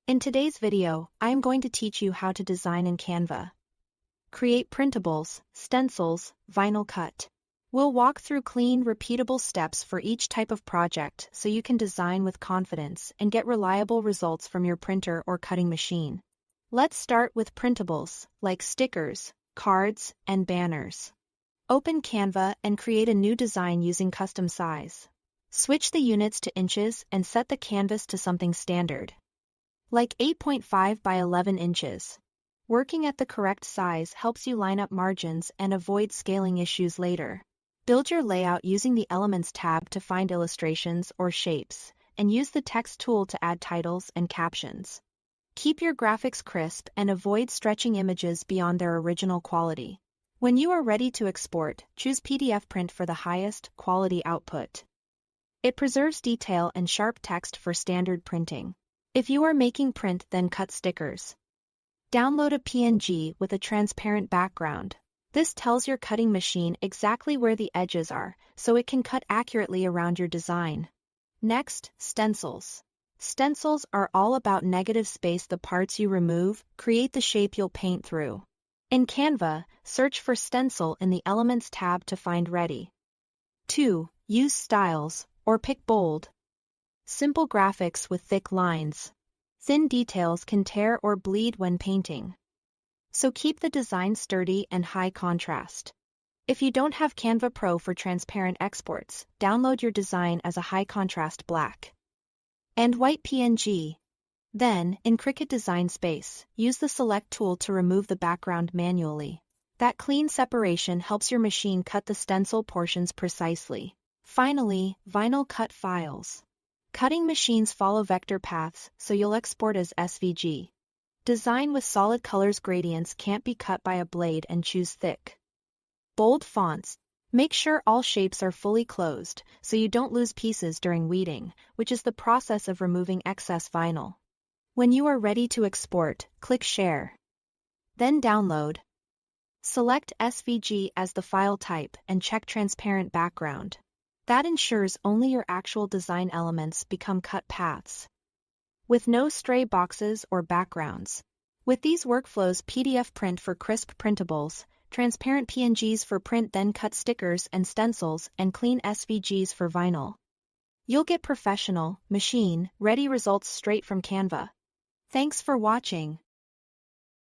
In today's video, I am going to teach you how to design in Canva. Create printables, stencils, vinyl cut. We'll walk through clean, repeatable steps for each type of project so you can design with confidence and get reliable results from your printer or cutting machine. Let's start with printables, like stickers, cards, and banners. Open Canva and create a new design using custom size. Switch the units to inches and set the canvas to something standard, like 8.5 by 11 inches. Working at the correct size helps you line up margins and avoid scaling issues later. Build your layout using the Elements tab to find illustrations or shapes, and use the Text tool to add titles and captions. Keep your graphics crisp and avoid stretching images beyond their original quality. When you are ready to export, choose PDF print for the highest quality output. It preserves detail and sharp text for standard printing. If you are making print, then cut stickers. Download a PNG with a transparent background. This tells your cutting machine exactly where the edges are, so it can cut accurately around your design. Next, stencils. Stencils are all about negative space. The parts you remove create the shape you'll paint through. In Canva, search for stencil in the Elements tab to find ready. 2. Use styles, or pick bold. Simple graphics with thick lines. Thin details can tear or bleed when painting, so keep the design sturdy and high contrast. If you don't have Canva Pro for transparent exports, download your design as a high contrast black and white PNG. Then, in Cricut Design Space, use the Select tool to remove the background manually. That clean separation helps your machine cut the stencil portions precisely. Finally, vinyl cut files. Cutting machines follow vector paths, so you'll export as SVG. Design with solid colors. Gradients can't be cut by a blade, and choose thick, bold fonts. Make sure all shapes are fully closed, so you don't lose pieces during weeding, which is the process of removing excess vinyl. When you are ready to export, click Share. Then Download. Select SVG as the file type and check Transparent Background. That ensures only your actual design elements become cut paths, with no stray boxes or backgrounds. With these workflows, PDF print for crisp printables, transparent PNGs for print, then cut stickers and stencils, and clean SVGs for vinyl. You'll get professional, machine-ready results straight from Canva. Thanks for watching.